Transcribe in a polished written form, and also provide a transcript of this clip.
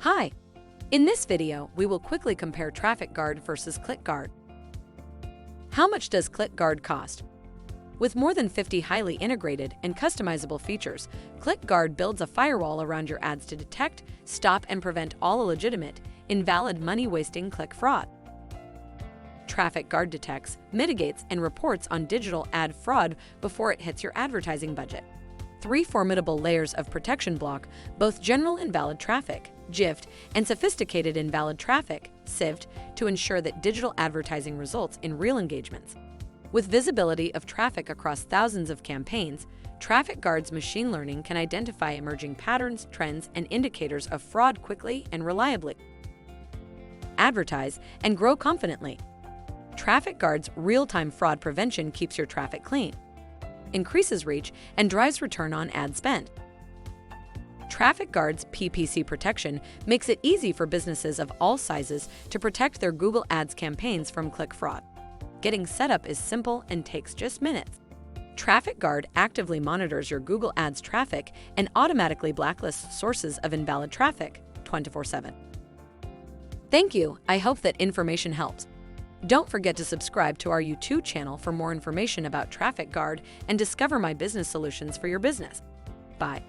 Hi! In this video, we will quickly compare TrafficGuard versus ClickGuard. How much does ClickGuard cost? With more than 50 highly integrated and customizable features, ClickGuard builds a firewall around your ads to detect, stop, and prevent all illegitimate, invalid money-wasting click fraud. TrafficGuard detects, mitigates, and reports on digital ad fraud before it hits your advertising budget. 3 formidable layers of protection block both general invalid traffic, GIVT, and sophisticated invalid traffic, SIVT, to ensure that digital advertising results in real engagements. With visibility of traffic across thousands of campaigns, TrafficGuard's machine learning can identify emerging patterns, trends, and indicators of fraud quickly and reliably. Advertise and grow confidently. TrafficGuard's real-time fraud prevention keeps your traffic clean, increases reach, and drives return on ad spend. TrafficGuard's PPC protection makes it easy for businesses of all sizes to protect their Google Ads campaigns from click fraud. Getting set up is simple and takes just minutes. TrafficGuard actively monitors your Google Ads traffic and automatically blacklists sources of invalid traffic 24/7. Thank you. I hope that information helps. Don't forget to subscribe to our YouTube channel for more information about TrafficGuard and discover my business solutions for your business. Bye.